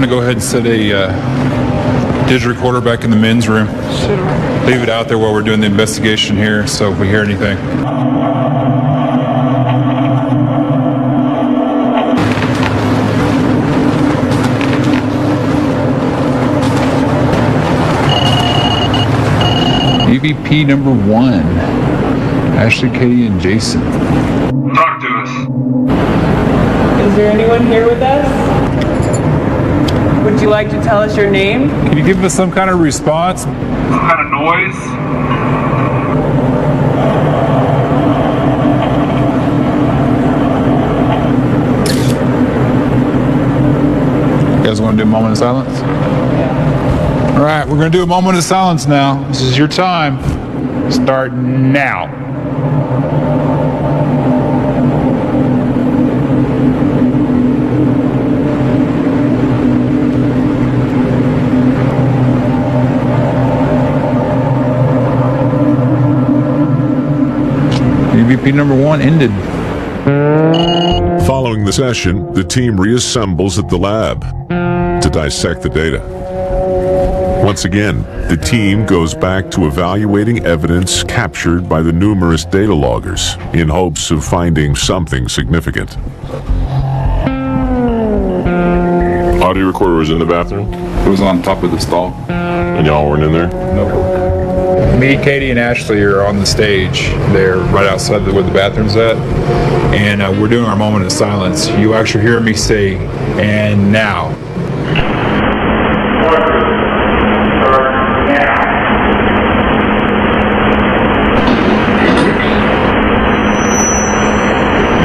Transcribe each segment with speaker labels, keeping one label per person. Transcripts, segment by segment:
Speaker 1: to go ahead and set a digital recorder back in the men's room. Leave it out there while we're doing the investigation here, so if we hear anything. EVP number 1, Ashley, Katie, and Jason.
Speaker 2: Talk to us.
Speaker 3: Is there anyone here with us? Would you like to tell us your name?
Speaker 1: Can you give us some kind of response?
Speaker 2: Some kind of noise?
Speaker 1: You guys want to do a moment of silence? All right, we're going to do a moment of silence now. This is your time. Start now. EVP number 1 ended.
Speaker 4: Following the session, the team reassembles at the lab to dissect the data. Once again, the team goes back to evaluating evidence captured by the numerous data loggers in hopes of finding something significant.
Speaker 5: Audio recorder was in the bathroom?
Speaker 1: It was on top of the stall.
Speaker 5: And y'all weren't in there?
Speaker 1: Nope. Me, Katie, and Ashley are on the stage. They're right outside where the bathroom's at. And we're doing our moment of silence. You actually hear me say, "And now."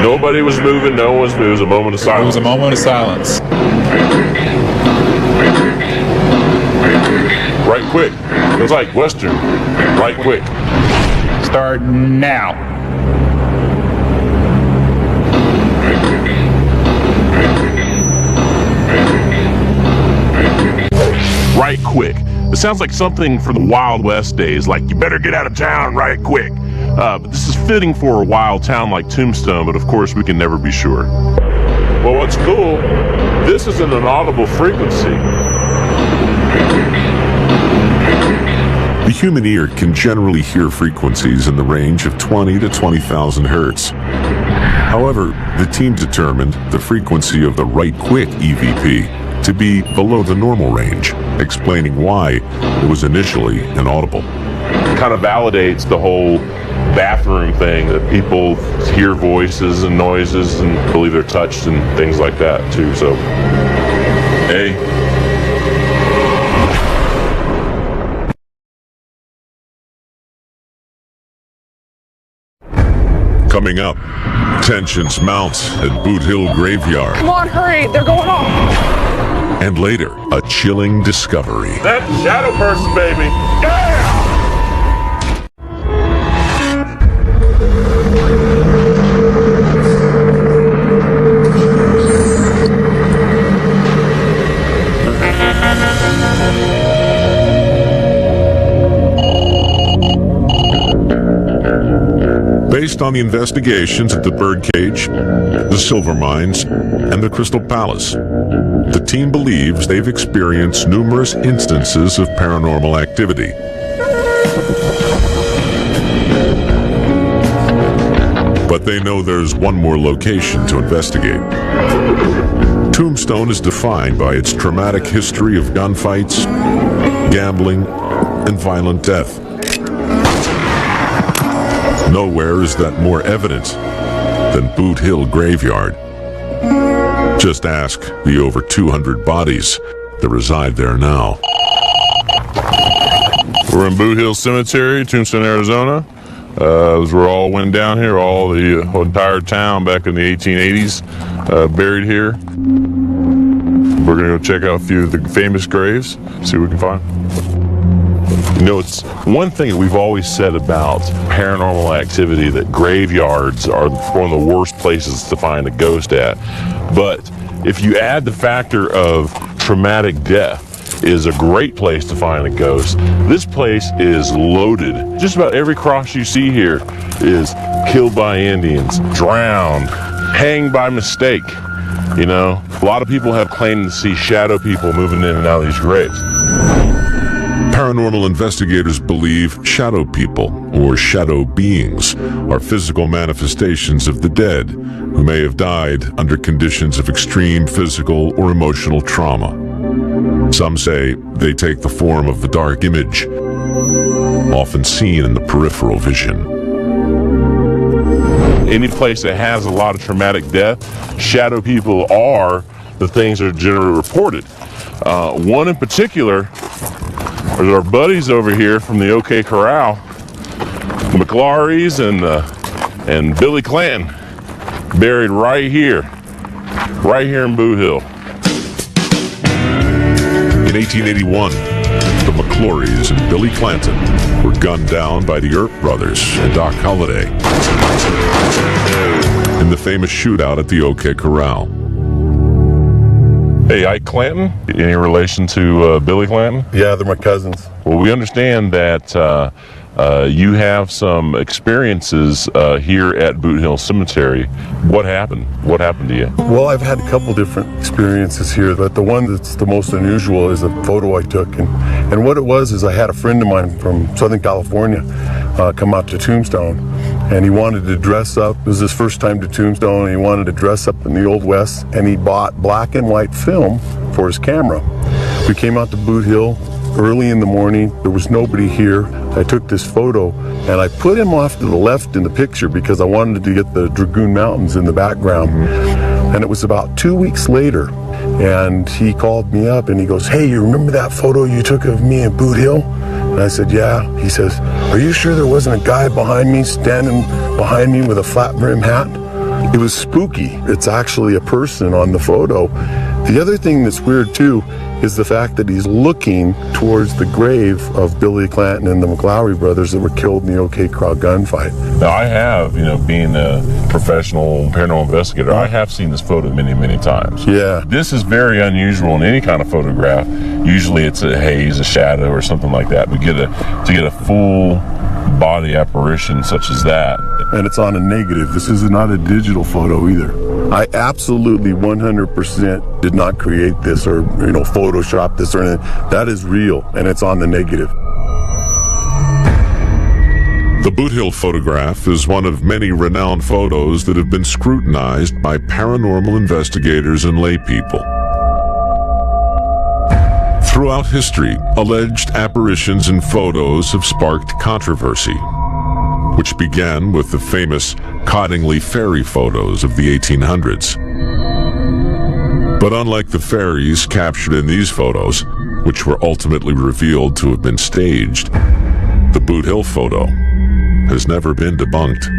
Speaker 5: Nobody was moving, no one was moving. It was a moment of silence.
Speaker 1: It was a moment of silence.
Speaker 5: Right quick. It was like Western. Right quick.
Speaker 1: Start now.
Speaker 5: Right quick. It sounds like something from the Wild West days, like you better get out of town right quick. But this is fitting for a wild town like Tombstone, but of course we can never be sure. Well, what's cool, this is an inaudible frequency.
Speaker 4: The human ear can generally hear frequencies in the range of 20 to 20,000 hertz. However, the team determined the frequency of the right quick EVP to be below the normal range, explaining why it was initially inaudible.
Speaker 5: Kind of validates the whole bathroom thing, that people hear voices and noises and believe they're touched and things like that too. So, hey.
Speaker 4: Coming up, tensions mount at Boot Hill Graveyard.
Speaker 3: Come on, hurry! They're going off!
Speaker 4: And later, a chilling discovery.
Speaker 5: That shadow person, baby! Yeah!
Speaker 4: Based on the investigations at the Birdcage, the Silver Mines, and the Crystal Palace, the team believes they've experienced numerous instances of paranormal activity. But they know there's one more location to investigate. Tombstone is defined by its traumatic history of gunfights, gambling, and violent death. Nowhere is that more evident than Boot Hill Graveyard. Just ask the over 200 bodies that reside there now.
Speaker 5: We're in Boot Hill Cemetery, Tombstone, Arizona. As we're all went down here, all the entire town back in the 1880s, buried here. We're gonna go check out a few of the famous graves, see what we can find. You know, it's one thing that we've always said about paranormal activity, that graveyards are one of the worst places to find a ghost at. But if you add the factor of traumatic death is a great place to find a ghost, this place is loaded. Just about every cross you see here is killed by Indians, drowned, hanged by mistake. You know, a lot of people have claimed to see shadow people moving in and out of these graves.
Speaker 4: Paranormal investigators believe shadow people, or shadow beings, are physical manifestations of the dead who may have died under conditions of extreme physical or emotional trauma. Some say they take the form of the dark image, often seen in the peripheral vision.
Speaker 5: Any place that has a lot of traumatic death, shadow people are the things that are generally reported. One in particular is our buddies over here from the OK Corral, the McLaurys and Billy Clanton, buried right here in Boot Hill.
Speaker 4: In 1881, the McLaurys and Billy Clanton were gunned down by the Earp brothers and Doc Holliday in the famous shootout at the OK Corral.
Speaker 5: Hey, Ike Clanton, any relation to Billy Clanton?
Speaker 6: Yeah, they're my cousins.
Speaker 5: Well, we understand that you have some experiences here at Boot Hill Cemetery. What happened? What happened to you?
Speaker 6: Well, I've had a couple different experiences here, but the one that's the most unusual is a photo I took. And what it was is I had a friend of mine from Southern California come out to Tombstone, and he wanted to dress up. It was his first time to Tombstone, and he wanted to dress up in the Old West, and he bought black and white film for his camera. We came out to Boot Hill early in the morning. There was nobody here. I took this photo and I put him off to the left in the picture because I wanted to get the Dragoon Mountains in the background. And it was about 2 weeks later, and he called me up and he goes, "Hey, you remember that photo you took of me in Boot Hill?" And I said, "Yeah." He says, "Are you sure there wasn't a guy behind me, standing behind me with a flat brim hat?" It was spooky. It's actually a person on the photo. The other thing that's weird too is the fact that he's looking towards the grave of Billy Clanton and the McLaury brothers that were killed in the OK Corral gunfight.
Speaker 5: Now, I have, being a professional paranormal investigator, I have seen this photo many, many times.
Speaker 6: Yeah.
Speaker 5: This is very unusual in any kind of photograph. Usually it's a haze, a shadow, or something like that. But to get a full body apparition such as that.
Speaker 6: And it's on a negative. This is not a digital photo either. I absolutely 100% did not create this or, Photoshop this or anything. That is real, and it's on the negative.
Speaker 4: The Boot Hill photograph is one of many renowned photos that have been scrutinized by paranormal investigators and laypeople. Throughout history, alleged apparitions in photos have sparked controversy, which began with the famous Cottingley Ferry photos of the 1800s. But unlike the fairies captured in these photos, which were ultimately revealed to have been staged, the Boot Hill photo has never been debunked.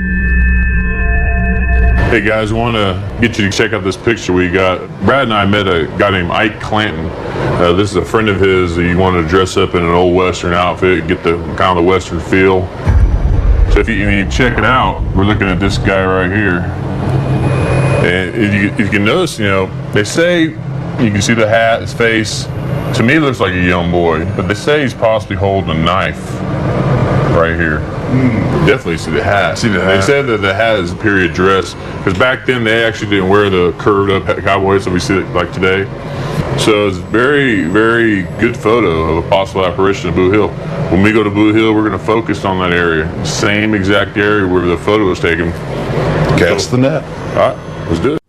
Speaker 5: Hey guys, I want to get you to check out this picture we got. Brad and I met a guy named Ike Clanton. This is a friend of his. He wanted to dress up in an old Western outfit, get the kind of the Western feel. So if you check it out, we're looking at this guy right here. And you can notice, they say you can see the hat, his face. To me, it looks like a young boy, but they say he's possibly holding a knife right here. Definitely see the hat. They said that the hat is a period dress, because back then they actually didn't wear the curved up cowboys that we see like today. So it's a very, very good photo of a possible apparition of Boot Hill. When we go to Boot Hill, we're going to focus on that area. Same exact area where the photo was taken.
Speaker 6: Cast the net.
Speaker 5: All right, let's do it.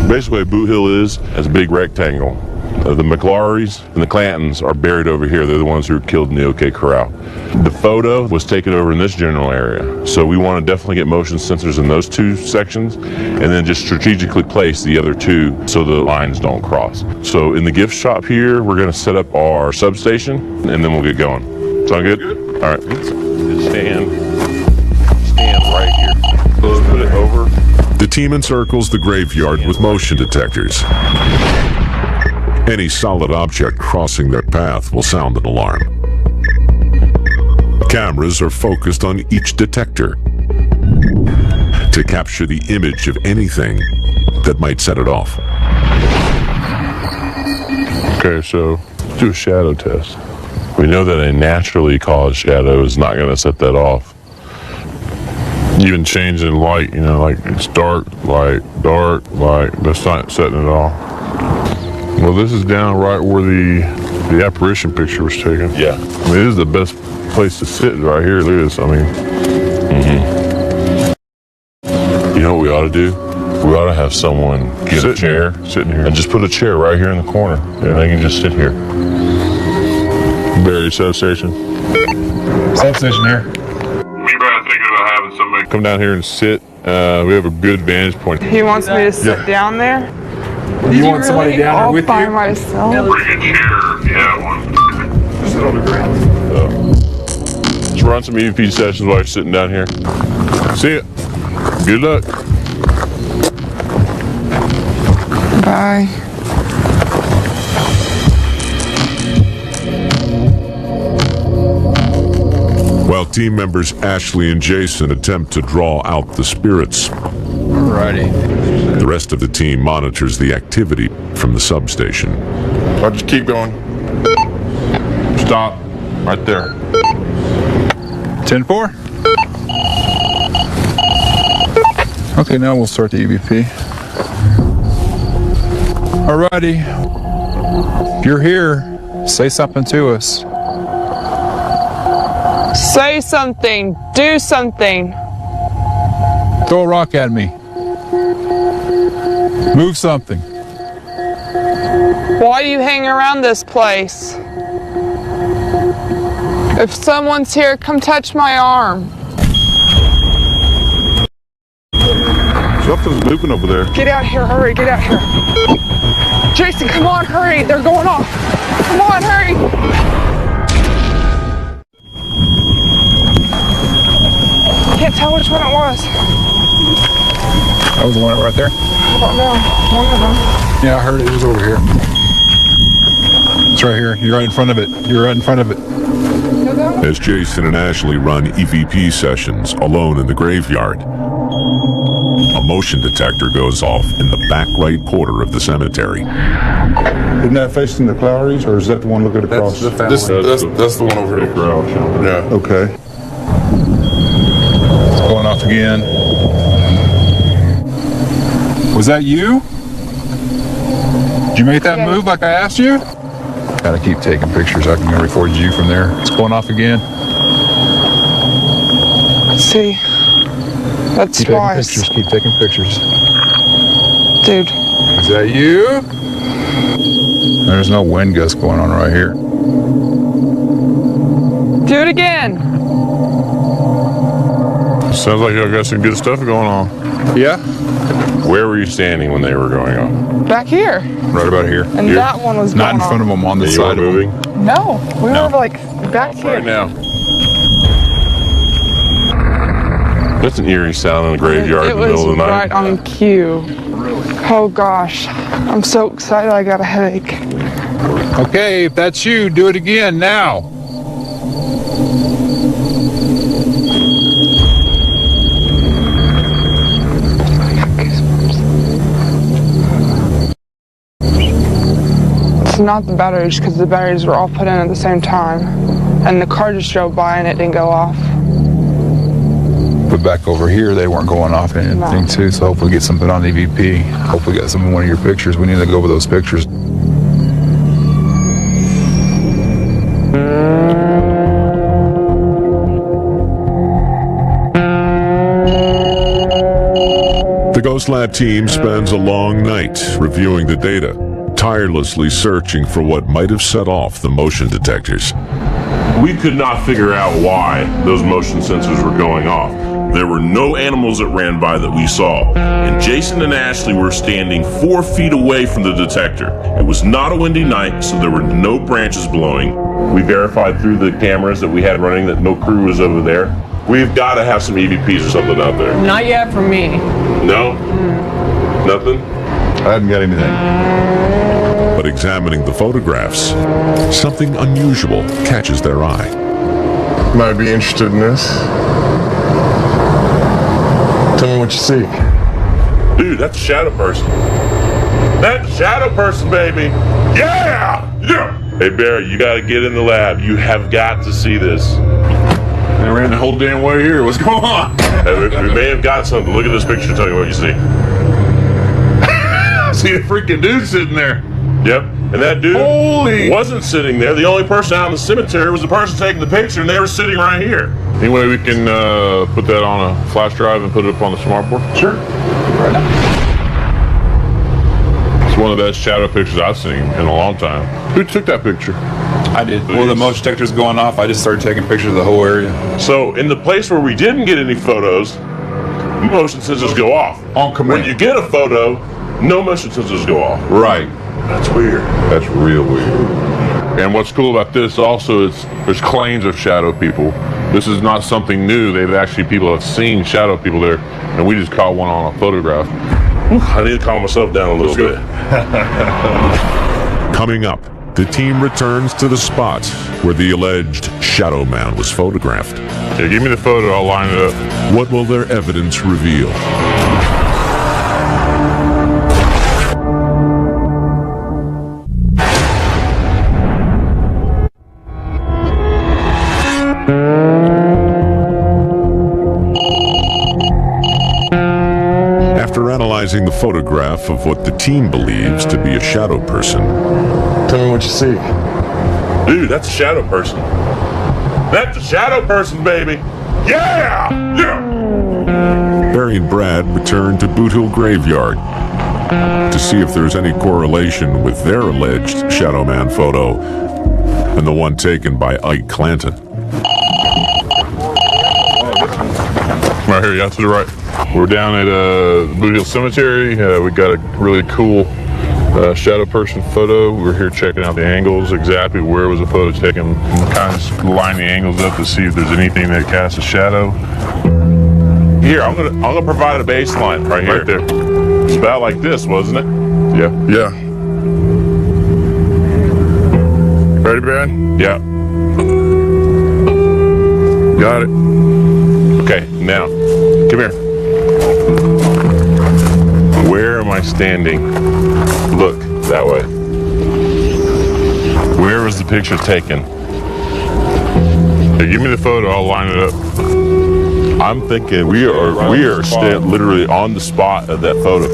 Speaker 5: Basically, what Boot Hill is a big rectangle. The McLaurys and the Clantons are buried over here. They're the ones who were killed in the OK Corral. The photo was taken over in this general area. So we want to definitely get motion sensors in those two sections and then just strategically place the other two so the lines don't cross. So in the gift shop here, we're going to set up our substation and then we'll get going. Sound good? All right. Just stand right here. Let's put it over.
Speaker 4: The team encircles the graveyard with motion detectors. Any solid object crossing their path will sound an alarm. Cameras are focused on each detector to capture the image of anything that might set it off.
Speaker 5: Okay, so let's do a shadow test. We know that a naturally caused shadow is not going to set that off. Even changing light, you know, like it's dark, light, that's not setting it off. Well, this is down right where the apparition picture was taken.
Speaker 7: Yeah.
Speaker 5: I mean, this is the best place to sit right here. Look at this. I mean,
Speaker 7: You know what we ought to do? We ought to have someone get a chair,
Speaker 5: sitting here,
Speaker 7: and just put a chair right here in the corner, and they can just sit here.
Speaker 5: Barry substation.
Speaker 1: Substation here.
Speaker 2: We better thinking about having somebody
Speaker 5: Come down here and sit. We have a good vantage point.
Speaker 3: He wants me to sit down there?
Speaker 1: You want somebody down there with
Speaker 3: by
Speaker 1: you?
Speaker 3: myself?
Speaker 2: bring a chair if you have one.
Speaker 1: Sit on the ground.
Speaker 5: Let's run some EVP sessions while you're sitting down here. See ya. Good luck.
Speaker 3: Bye.
Speaker 4: While team members Ashley and Jason attempt to draw out the spirits,
Speaker 1: Alrighty.
Speaker 4: the rest of the team monitors the activity from the substation.
Speaker 7: I'll just keep going.
Speaker 5: Stop. Right there.
Speaker 1: 10-4. Okay, now we'll start the EVP. Alrighty. If you're here, say something to us.
Speaker 3: Say something. Do something.
Speaker 1: Throw a rock at me. Move something.
Speaker 3: Why do you hang around this place? If someone's here, come touch my arm.
Speaker 5: Something's moving over there.
Speaker 3: Get out here, hurry, get out here. Jason, come on, hurry, they're going off. Come on, hurry. Can't tell which one it was.
Speaker 1: That was the one right there?
Speaker 3: I don't know, one of them.
Speaker 1: Yeah, I heard it. It was over here. It's right here. You're right in front of it. You're right in front of it.
Speaker 4: As Jason and Ashley run EVP sessions alone in the graveyard, a motion detector goes off in the back right quarter of the cemetery.
Speaker 8: Isn't that facing the Cloweries, or is that the one looking across?
Speaker 7: That's the one over here. Yeah.
Speaker 8: Okay.
Speaker 1: It's going off again. Was that you? Did you make that move like I asked you? Gotta keep taking pictures. I can record you from there. It's going off again.
Speaker 3: See, that's
Speaker 1: Keep taking pictures. Keep taking pictures.
Speaker 3: Dude.
Speaker 1: Is that you? There's no wind gust going on right here.
Speaker 3: Do it again.
Speaker 5: Sounds like y'all got some good stuff going on.
Speaker 1: Yeah?
Speaker 7: Where were you standing when they were going on?
Speaker 3: Back here.
Speaker 1: Right about here.
Speaker 3: And that one was
Speaker 1: Not
Speaker 3: going
Speaker 1: in front of them, on the
Speaker 7: You
Speaker 1: side
Speaker 7: were
Speaker 1: of them.
Speaker 7: moving?
Speaker 3: No, we
Speaker 1: No.
Speaker 3: were like back here.
Speaker 7: Right now. That's an eerie sound in the graveyard
Speaker 3: It
Speaker 7: in the middle of
Speaker 3: was
Speaker 7: the night.
Speaker 3: right on cue. Oh gosh, I'm so excited I got a headache.
Speaker 1: Okay, if that's you, do it again now.
Speaker 3: It's not the batteries, because the batteries were all put in at the same time. And the car just drove by and it didn't go off.
Speaker 1: But back over here, they weren't going off and anything
Speaker 3: No.
Speaker 1: too, so hopefully get something on EVP. Hopefully get some in one of your pictures. We need to go over those pictures.
Speaker 4: The Ghost Lab team spends a long night reviewing the data, tirelessly searching for what might have set off the motion detectors.
Speaker 7: We could not figure out why those motion sensors were going off. There were no animals that ran by that we saw, and Jason and Ashley were standing 4 feet away from the detector. It was not a windy night, so there were no branches blowing. We verified through the cameras that we had running that no crew was over there. We've got to have some EVPs or something out there.
Speaker 3: Not yet for me.
Speaker 7: No? Nothing?
Speaker 8: I hadn't got anything.
Speaker 4: But examining the photographs, something unusual catches their eye.
Speaker 6: Might be interested in this. Tell me what you see.
Speaker 7: Dude, that's a shadow person. That's a shadow person, baby. Yeah! Yeah! Hey, Barry, you got to get in the lab. You have got to see this.
Speaker 5: They ran the whole damn way here. What's going on?
Speaker 7: We may have got something. Look at this picture. Tell you what you see.
Speaker 5: See a freaking dude sitting there.
Speaker 7: Yep. And that dude wasn't sitting there. The only person out in the cemetery was the person taking the picture, and they were sitting right here.
Speaker 5: Any way we can put that on a flash drive and put it up on the smartboard?
Speaker 1: Sure. Right now.
Speaker 5: It's one of the best shadow pictures I've seen in a long time. Who took that picture?
Speaker 1: I did. Well, the motion detector's going off. I just started taking pictures of the whole area.
Speaker 7: So in the place where we didn't get any photos, motion sensors go off.
Speaker 8: On command.
Speaker 7: When you get a photo, no motion sensors go off.
Speaker 5: Right.
Speaker 7: That's weird.
Speaker 5: That's real weird. And what's cool about this also is there's claims of shadow people. This is not something new. People have seen shadow people there, and we just caught one on a photograph.
Speaker 7: I need to calm myself down a little bit.
Speaker 4: Coming up, the team returns to the spot where the alleged shadow man was photographed.
Speaker 5: Yeah, give me the photo, I'll line it up.
Speaker 4: What will their evidence reveal? After analyzing the photograph of what the team believes to be a shadow person,
Speaker 8: Tell me what you see.
Speaker 7: Dude, that's a shadow person. That's a shadow person, baby. Yeah! Yeah!
Speaker 4: Barry and Brad return to Boot Hill Graveyard to see if there's any correlation with their alleged Shadow Man photo and the one taken by Ike Clanton.
Speaker 5: Right here, yeah, to the right. We're down at Boot Hill Cemetery. We got a really cool shadow person photo. We're here checking out the angles, exactly where was the photo taken. We'll kind of line the angles up to see if there's anything that casts a shadow.
Speaker 7: Here, I'm gonna provide a baseline right here.
Speaker 5: Right there.
Speaker 7: It's about like this, wasn't it?
Speaker 5: Yeah.
Speaker 8: Yeah. Ready, Brad?
Speaker 7: Yeah.
Speaker 5: Got it.
Speaker 7: Okay, now, come here. Where am I standing? Look, that way. Where was the picture taken?
Speaker 5: Hey, give me the photo, I'll line it up.
Speaker 7: I'm thinking we are literally on the spot of that photo.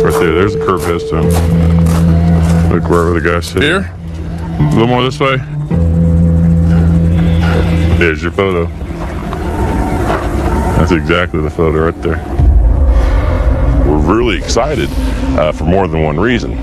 Speaker 5: Right there, there's the curve head stone. Look wherever the guy's sitting.
Speaker 8: Here?
Speaker 5: A little more this way. There's your photo. That's exactly the photo right there.
Speaker 7: We're really excited for more than one reason.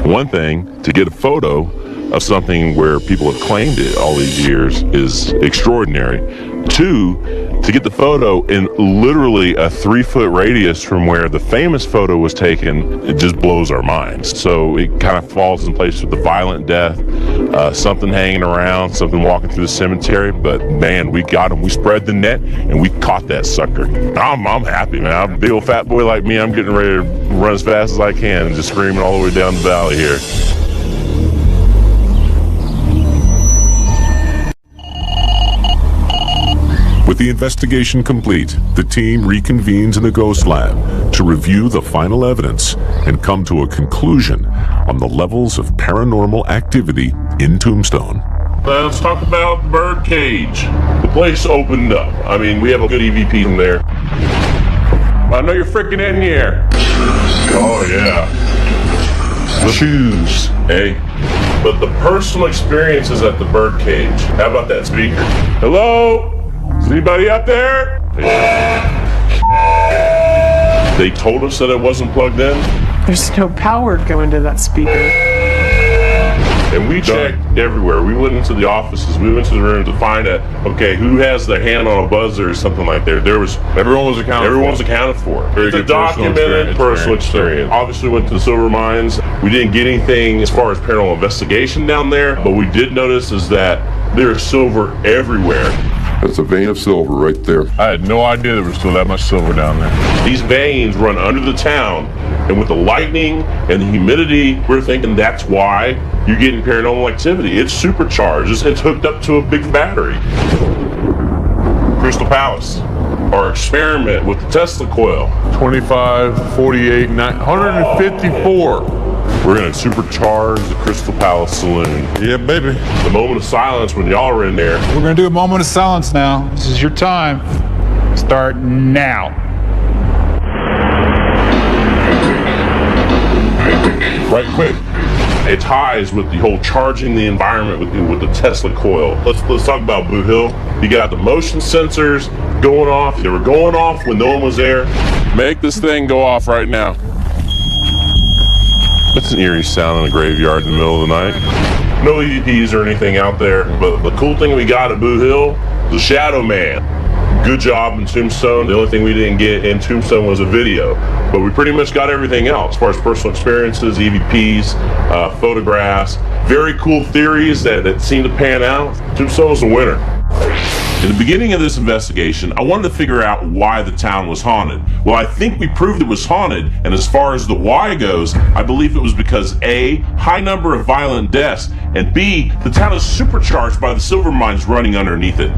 Speaker 7: One thing, to get a photo of something where people have claimed it all these years is extraordinary. Two, to get the photo in literally a 3-foot radius from where the famous photo was taken, it just blows our minds. So it kind of falls in place with the violent death, something hanging around, something walking through the cemetery. But man, we got him. We spread the net and we caught that sucker. I'm happy, man. I'm a big old fat boy like me. I'm getting ready to run as fast as I can and just screaming all the way down the valley here.
Speaker 4: With the investigation complete, the team reconvenes in the Ghost Lab to review the final evidence and come to a conclusion on the levels of paranormal activity in Tombstone.
Speaker 7: Let's talk about the bird cage. The place opened up. I mean, we have a good EVP in there. I know you're freaking in here. Oh, yeah. The shoes, hey. But the personal experiences at the bird cage. How about that speaker? Hello? Is anybody out there? They told us that it wasn't plugged in.
Speaker 3: There's no power going to that speaker.
Speaker 7: And we checked everywhere. We went into the offices. We went to the room to find out, okay, who has their hand on a buzzer or something like that. Everyone's accounted for.
Speaker 5: Very
Speaker 7: It's a
Speaker 5: good personal
Speaker 7: documented personal experience. Obviously went to the silver mines. We didn't get anything as far as paranormal investigation down there, but we did notice is that there's silver everywhere.
Speaker 8: That's a vein of silver right there.
Speaker 5: I had no idea there was still that much silver down there.
Speaker 7: These veins run under the town, and with the lightning and the humidity, we're thinking that's why you're getting paranormal activity. It's supercharged. It's hooked up to a big battery. Crystal Palace, our experiment with the Tesla coil.
Speaker 5: 25, 48, 154.
Speaker 7: We're gonna supercharge the Crystal Palace Saloon.
Speaker 8: Yeah, baby.
Speaker 7: The moment of silence when y'all are in there.
Speaker 1: We're gonna do a moment of silence now. This is your time. Start now.
Speaker 7: Right quick. It ties with the whole charging the environment with the Tesla coil. Let's talk about Blue Hill. You got the motion sensors going off. They were going off when no one was there. Make this thing go off right now. That's an eerie sound in a graveyard in the middle of the night. No EVPs or anything out there, but the cool thing we got at Blue Hill, the Shadow Man. Good job in Tombstone. The only thing we didn't get in Tombstone was a video, but we pretty much got everything else as far as personal experiences, EVPs, photographs, very cool theories that seem to pan out. Tombstone was a winner. In the beginning of this investigation, I wanted to figure out why the town was haunted. Well, I think we proved it was haunted, and as far as the why goes, I believe it was because A, high number of violent deaths, and B, the town is supercharged by the silver mines running underneath it.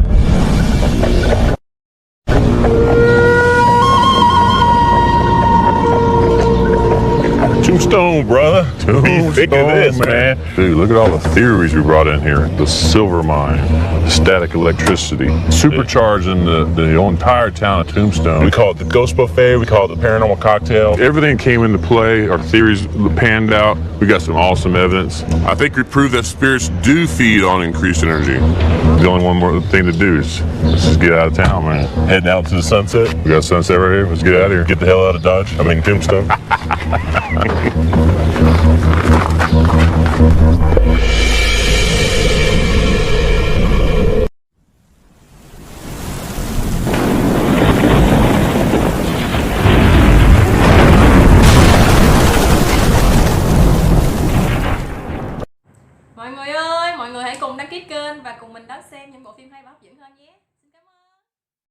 Speaker 7: Tombstone, brother. Tombstone, think of this, man.
Speaker 5: Dude, look at all the theories we brought in here. The silver mine, the static electricity, supercharging the entire town of Tombstone.
Speaker 7: We call it the ghost buffet. We call it the paranormal cocktail.
Speaker 5: Everything came into play. Our theories panned out. We got some awesome evidence. I think we proved that spirits do feed on increased energy. The only one more thing to do is let's just get out of town, man.
Speaker 7: Heading out to the sunset.
Speaker 5: We got sunset right here. Let's get out of here.
Speaker 7: Get the hell out of Dodge. I mean, Tombstone.
Speaker 9: Mọi người ơi, mọi người hãy cùng đăng ký kênh và cùng mình đón xem những bộ phim hay và hấp dẫn hơn nhé.